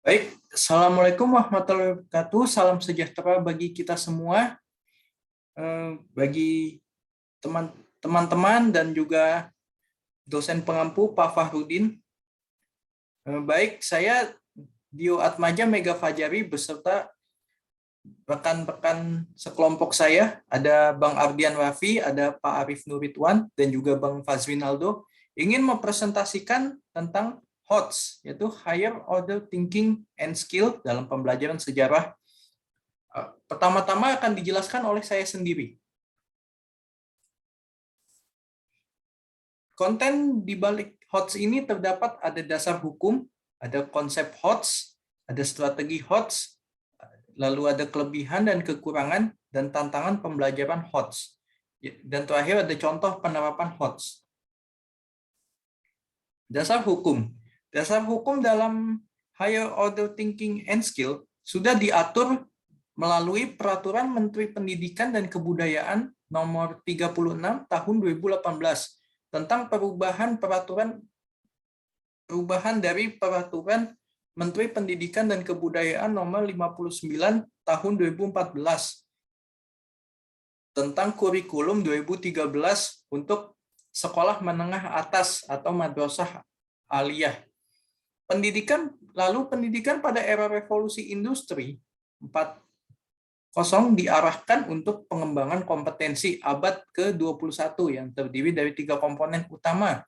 Baik, Assalamualaikum warahmatullahi wabarakatuh. Salam sejahtera bagi kita semua, bagi teman-teman dan juga dosen pengampu Pak Fahrudin. Baik, saya Dio Atmaja Mega Fajari beserta rekan-rekan sekelompok saya, ada Bang Ardian Raffi, ada Pak Arif Nuritwan, dan juga Bang Fazrinaldo, ingin mempresentasikan tentang HOTS, yaitu Higher Order Thinking and Skill dalam pembelajaran sejarah. Pertama-tama akan dijelaskan oleh saya sendiri. Konten di balik HOTS ini terdapat ada dasar hukum, ada konsep HOTS, ada strategi HOTS, lalu ada kelebihan dan kekurangan dan tantangan pembelajaran HOTS. Dan terakhir ada contoh penerapan HOTS. Dasar hukum. Dasar hukum dalam Higher Order Thinking and Skill sudah diatur melalui Peraturan Menteri Pendidikan dan Kebudayaan Nomor 36 Tahun 2018 tentang perubahan dari Peraturan Menteri Pendidikan dan Kebudayaan Nomor 59 Tahun 2014 tentang kurikulum 2013 untuk sekolah menengah atas atau madrasah aliyah. Pendidikan pada era revolusi industri 4.0 diarahkan untuk pengembangan kompetensi abad ke-21 yang terdiri dari 3 komponen utama,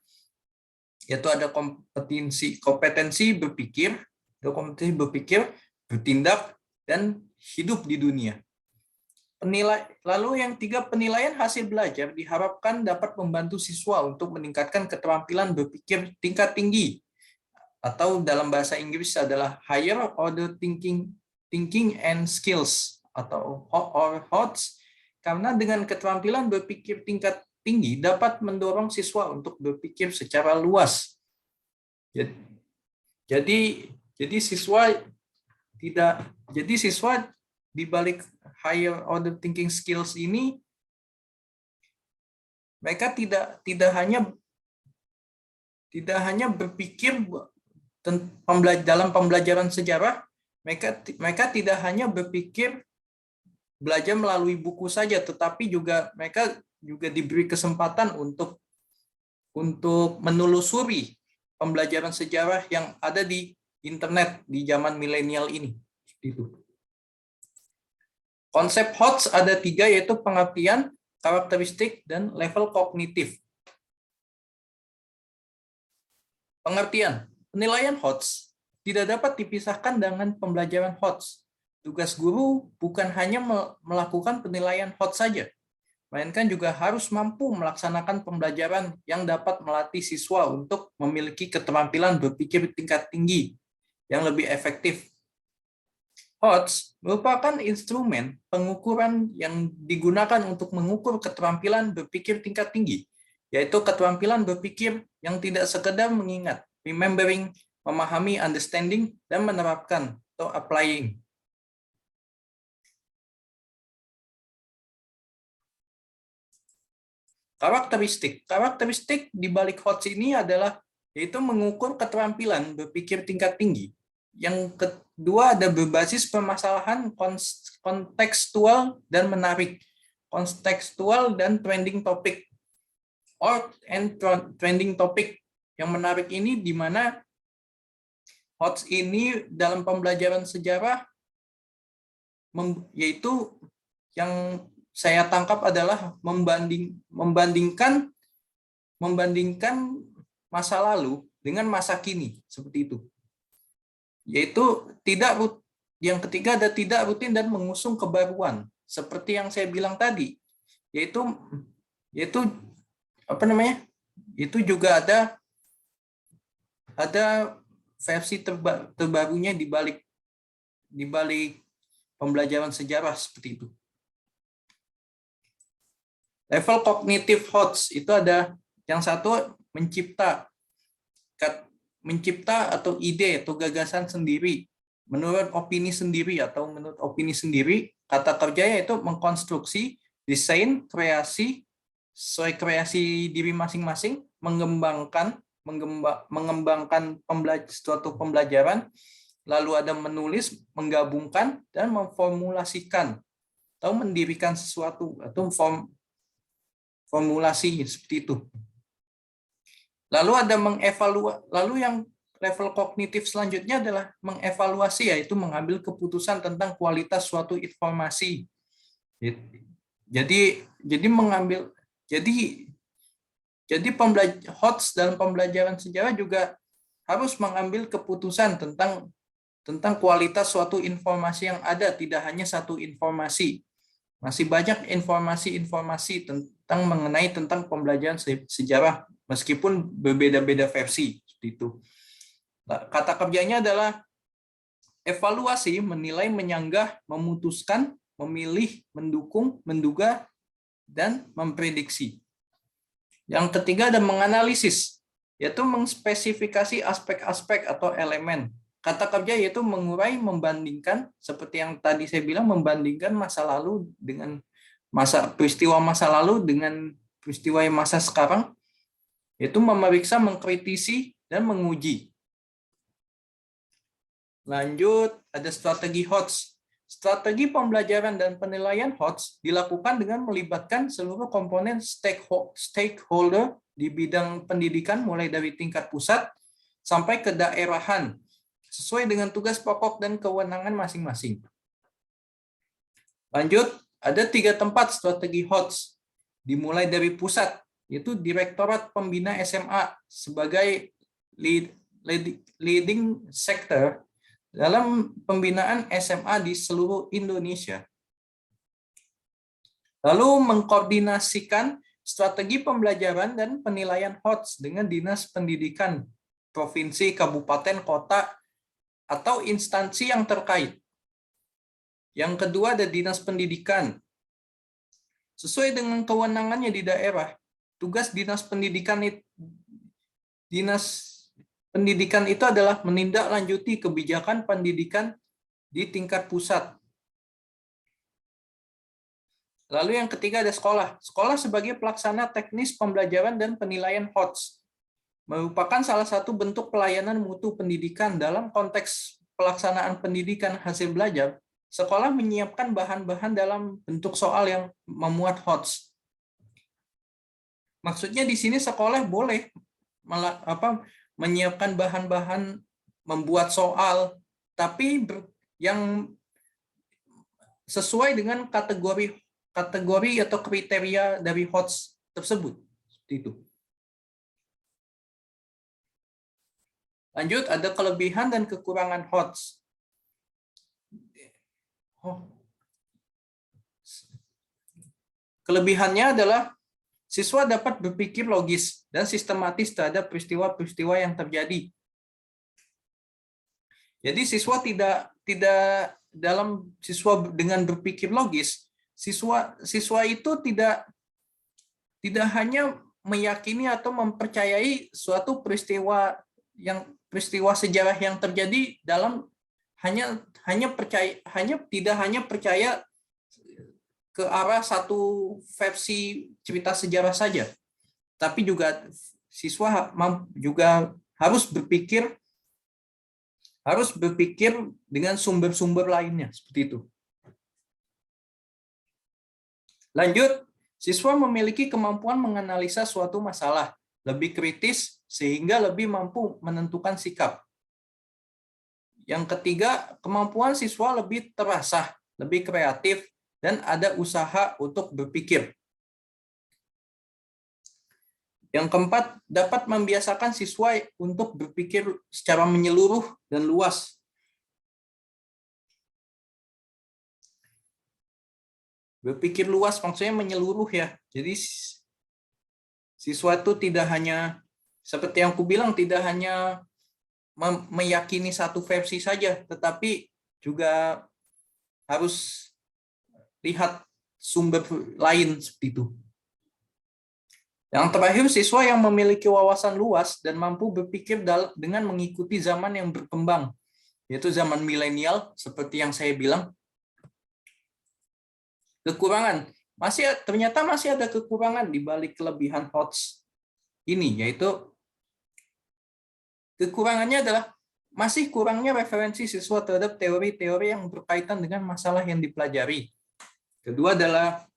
yaitu ada kompetensi berpikir, bertindak, dan hidup di dunia. Lalu yang 3 penilaian hasil belajar diharapkan dapat membantu siswa untuk meningkatkan keterampilan berpikir tingkat tinggi, atau dalam bahasa Inggris adalah Higher Order Thinking and Skills atau HOTS, karena dengan keterampilan berpikir tingkat tinggi dapat mendorong siswa untuk berpikir secara luas. Jadi siswa di balik Higher Order Thinking Skills ini mereka tidak hanya berpikir dalam pembelajaran sejarah, mereka tidak hanya berpikir belajar melalui buku saja, tetapi mereka juga diberi kesempatan untuk menelusuri pembelajaran sejarah yang ada di internet di zaman milenial ini. Itu. Konsep HOTS ada 3, yaitu pengertian, karakteristik, dan level kognitif. Pengertian. Penilaian HOTS tidak dapat dipisahkan dengan pembelajaran HOTS. Tugas guru bukan hanya melakukan penilaian HOTS saja, melainkan juga harus mampu melaksanakan pembelajaran yang dapat melatih siswa untuk memiliki keterampilan berpikir tingkat tinggi yang lebih efektif. HOTS merupakan instrumen pengukuran yang digunakan untuk mengukur keterampilan berpikir tingkat tinggi, yaitu keterampilan berpikir yang tidak sekedar mengingat, remembering, memahami, understanding, dan menerapkan atau applying. Karakteristik di balik HOTS ini adalah yaitu mengukur keterampilan berpikir tingkat tinggi. Yang kedua ada berbasis permasalahan kontekstual dan menarik. Kontekstual dan trending topic. Trending topic. Yang menarik ini di mana HOTS ini dalam pembelajaran sejarah yaitu yang saya tangkap adalah membandingkan masa lalu dengan masa kini, seperti itu. Yaitu yang ketiga ada tidak rutin dan mengusung kebaruan, seperti yang saya bilang tadi. Yaitu Itu juga ada versi terbarunya di balik pembelajaran sejarah, seperti itu. Level kognitif HOTS itu ada yang satu mencipta atau ide atau gagasan sendiri menurut opini sendiri, kata kerjanya itu mengkonstruksi, desain, kreasi sesuai kreasi diri masing-masing, mengembangkan suatu pembelajaran, lalu ada menulis, menggabungkan, dan memformulasikan atau mendirikan sesuatu atau formulasi seperti itu. Lalu ada lalu yang level kognitif selanjutnya adalah mengevaluasi, yaitu mengambil keputusan tentang kualitas suatu informasi. Jadi HOTS dalam pembelajaran sejarah juga harus mengambil keputusan tentang kualitas suatu informasi yang ada, tidak hanya satu informasi. Masih banyak informasi-informasi tentang pembelajaran sejarah, meskipun berbeda-beda versi seperti itu. Kata kerjanya adalah evaluasi, menilai, menyanggah, memutuskan, memilih, mendukung, menduga, dan memprediksi. Yang ketiga ada menganalisis, yaitu mengspesifikasi aspek-aspek atau elemen. Kata kerja yaitu mengurai, membandingkan, seperti yang tadi saya bilang, membandingkan masa lalu dengan peristiwa masa lalu dengan peristiwa masa sekarang, yaitu memeriksa, mengkritisi, dan menguji. Lanjut, ada strategi HOTS. Strategi pembelajaran dan penilaian HOTS dilakukan dengan melibatkan seluruh komponen stakeholder di bidang pendidikan, mulai dari tingkat pusat sampai ke daerahan, sesuai dengan tugas pokok dan kewenangan masing-masing. Lanjut, ada 3 tempat strategi HOTS, dimulai dari pusat, yaitu Direktorat Pembina SMA sebagai leading sector dalam pembinaan SMA di seluruh Indonesia. Lalu mengkoordinasikan strategi pembelajaran dan penilaian HOTS dengan Dinas Pendidikan provinsi, kabupaten, kota, atau instansi yang terkait. Yang kedua ada Dinas Pendidikan. Sesuai dengan kewenangannya di daerah, tugas Dinas Pendidikan itu adalah menindaklanjuti kebijakan pendidikan di tingkat pusat. Lalu yang ketiga ada sekolah. Sekolah sebagai pelaksana teknis pembelajaran dan penilaian HOTS merupakan salah satu bentuk pelayanan mutu pendidikan. Dalam konteks pelaksanaan pendidikan hasil belajar, sekolah menyiapkan bahan-bahan dalam bentuk soal yang memuat HOTS. Maksudnya di sini sekolah boleh menyiapkan bahan-bahan membuat soal, tapi yang sesuai dengan kategori atau kriteria dari HOTS tersebut. Seperti itu. Lanjut, ada kelebihan dan kekurangan HOTS. Kelebihannya adalah siswa dapat berpikir logis dan sistematis terhadap peristiwa-peristiwa yang terjadi. Jadi siswa tidak dalam siswa dengan berpikir logis, siswa itu tidak hanya meyakini atau mempercayai suatu peristiwa sejarah yang terjadi dalam tidak hanya percaya ke arah satu versi cerita sejarah saja, tapi juga siswa juga harus berpikir dengan sumber-sumber lainnya, seperti itu. Lanjut, siswa memiliki kemampuan menganalisa suatu masalah, lebih kritis sehingga lebih mampu menentukan sikap. Yang ketiga, kemampuan siswa lebih terasah, lebih kreatif, dan ada usaha untuk berpikir. Yang keempat, dapat membiasakan siswa untuk berpikir secara menyeluruh dan luas. Berpikir luas maksudnya menyeluruh ya. Jadi siswa itu tidak hanya, seperti yang aku bilang, tidak hanya meyakini satu versi saja, tetapi juga harus lihat sumber lain seperti itu. Yang terakhir, siswa yang memiliki wawasan luas dan mampu berpikir dengan mengikuti zaman yang berkembang, yaitu zaman milenial, seperti yang saya bilang. Kekurangan, ternyata masih ada kekurangan di balik kelebihan HOTS ini, yaitu kekurangannya adalah masih kurangnya referensi siswa terhadap teori-teori yang berkaitan dengan masalah yang dipelajari. Kedua adalah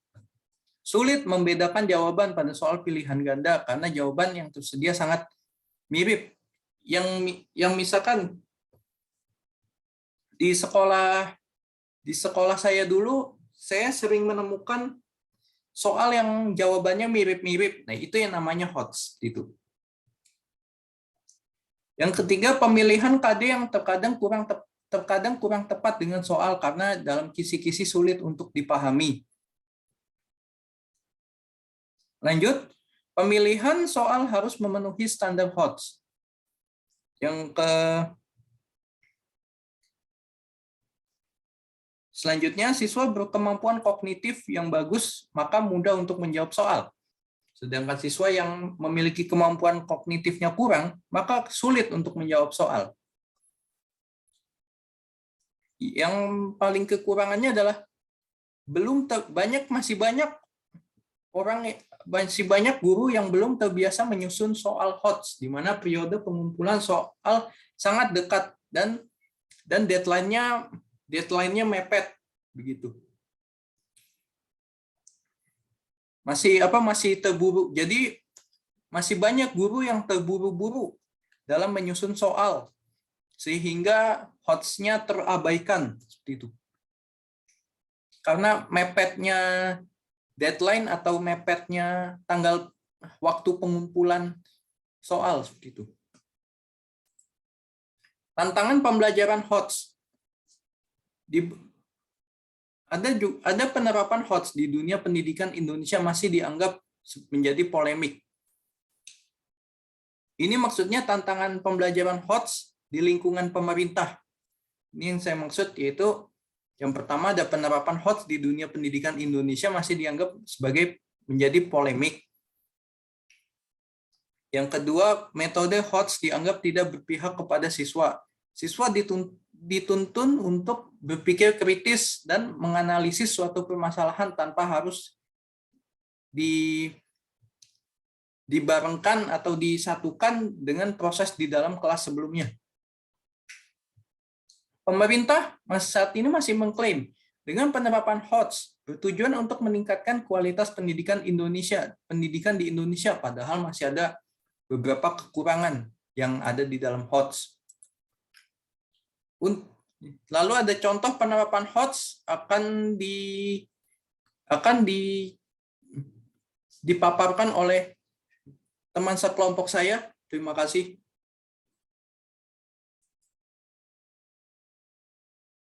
sulit membedakan jawaban pada soal pilihan ganda karena jawaban yang tersedia sangat mirip. Yang misalkan di sekolah saya dulu, saya sering menemukan soal yang jawabannya mirip-mirip. Nah, itu yang namanya HOTS itu. Yang ketiga, pemilihan KD yang terkadang kurang tepat dengan soal karena dalam kisi-kisi sulit untuk dipahami. Lanjut, pemilihan soal harus memenuhi standar HOTS. Selanjutnya, siswa berkemampuan kognitif yang bagus, maka mudah untuk menjawab soal. Sedangkan siswa yang memiliki kemampuan kognitifnya kurang, maka sulit untuk menjawab soal. Yang paling kekurangannya adalah masih banyak guru yang belum terbiasa menyusun soal HOTS, di mana periode pengumpulan soal sangat dekat dan deadline-nya mepet begitu. Masih terburu. Jadi masih banyak guru yang terburu-buru dalam menyusun soal sehingga HOTS-nya terabaikan seperti itu. Karena mepetnya deadline atau mepetnya tanggal waktu pengumpulan soal seperti itu. Tantangan pembelajaran HOTS. Ada penerapan HOTS di dunia pendidikan Indonesia masih dianggap menjadi polemik. Ini maksudnya tantangan pembelajaran HOTS di lingkungan pemerintah. Ini yang saya maksud, yaitu yang pertama ada penerapan HOTS di dunia pendidikan Indonesia masih dianggap sebagai menjadi polemik. Yang kedua, metode HOTS dianggap tidak berpihak kepada siswa. Siswa dituntun untuk berpikir kritis dan menganalisis suatu permasalahan tanpa harus dibarengkan atau disatukan dengan proses di dalam kelas sebelumnya. Pemerintah saat ini masih mengklaim dengan penerapan HOTS bertujuan untuk meningkatkan kualitas pendidikan di Indonesia, padahal masih ada beberapa kekurangan yang ada di dalam HOTS. Lalu ada contoh penerapan HOTS akan dipaparkan oleh teman sekelompok saya. Terima kasih.